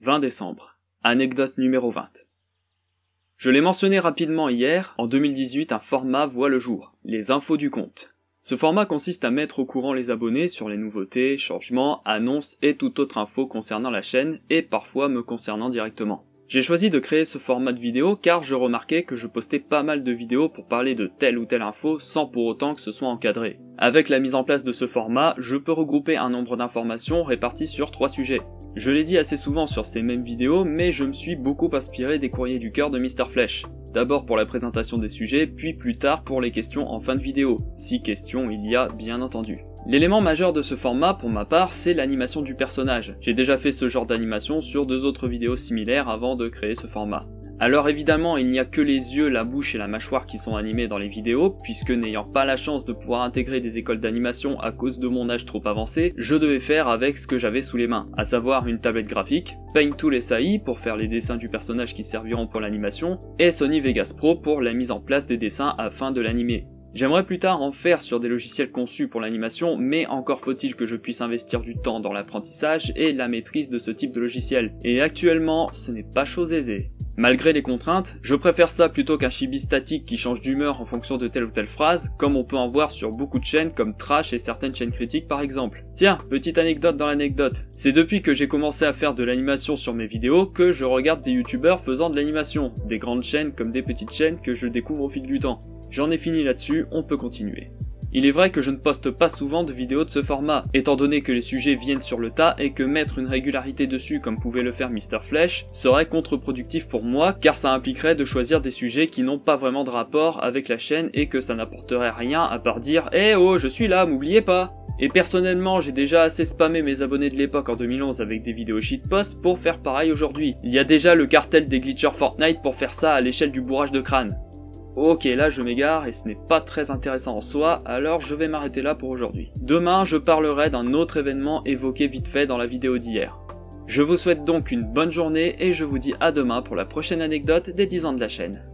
20 décembre. Anecdote numéro 20. Je l'ai mentionné rapidement hier, en 2018 un format voit le jour, les infos du compte. Ce format consiste à mettre au courant les abonnés sur les nouveautés, changements, annonces et toute autre info concernant la chaîne et parfois me concernant directement. J'ai choisi de créer ce format de vidéo car je remarquais que je postais pas mal de vidéos pour parler de telle ou telle info sans pour autant que ce soit encadré. Avec la mise en place de ce format, je peux regrouper un nombre d'informations réparties sur 3 sujets. Je l'ai dit assez souvent sur ces mêmes vidéos, mais je me suis beaucoup inspiré des courriers du cœur de Mr Flèche. D'abord pour la présentation des sujets, puis plus tard pour les questions en fin de vidéo, si questions il y a bien entendu. L'élément majeur de ce format pour ma part, c'est l'animation du personnage. J'ai déjà fait ce genre d'animation sur 2 autres vidéos similaires avant de créer ce format. Alors évidemment, il n'y a que les yeux, la bouche et la mâchoire qui sont animés dans les vidéos, puisque n'ayant pas la chance de pouvoir intégrer des écoles d'animation à cause de mon âge trop avancé, je devais faire avec ce que j'avais sous les mains, à savoir une tablette graphique, Paint SAI pour faire les dessins du personnage qui serviront pour l'animation, et Sony Vegas Pro pour la mise en place des dessins afin de l'animer. J'aimerais plus tard en faire sur des logiciels conçus pour l'animation, mais encore faut-il que je puisse investir du temps dans l'apprentissage et la maîtrise de ce type de logiciel, et actuellement, ce n'est pas chose aisée. Malgré les contraintes, je préfère ça plutôt qu'un chibi statique qui change d'humeur en fonction de telle ou telle phrase, comme on peut en voir sur beaucoup de chaînes comme Trash et certaines chaînes critiques par exemple. Tiens, petite anecdote dans l'anecdote, c'est depuis que j'ai commencé à faire de l'animation sur mes vidéos que je regarde des youtubeurs faisant de l'animation, des grandes chaînes comme des petites chaînes que je découvre au fil du temps. J'en ai fini là-dessus, on peut continuer. Il est vrai que je ne poste pas souvent de vidéos de ce format, étant donné que les sujets viennent sur le tas et que mettre une régularité dessus comme pouvait le faire Mr Flèche serait contre-productif pour moi car ça impliquerait de choisir des sujets qui n'ont pas vraiment de rapport avec la chaîne et que ça n'apporterait rien à part dire « Eh oh, je suis là, m'oubliez pas !» Et personnellement, j'ai déjà assez spammé mes abonnés de l'époque en 2011 avec des vidéos shitpost pour faire pareil aujourd'hui. Il y a déjà le cartel des glitchers Fortnite pour faire ça à l'échelle du bourrage de crâne. Ok, là je m'égare et ce n'est pas très intéressant en soi, alors je vais m'arrêter là pour aujourd'hui. Demain, je parlerai d'un autre événement évoqué vite fait dans la vidéo d'hier. Je vous souhaite donc une bonne journée et je vous dis à demain pour la prochaine anecdote des 10 ans de la chaîne.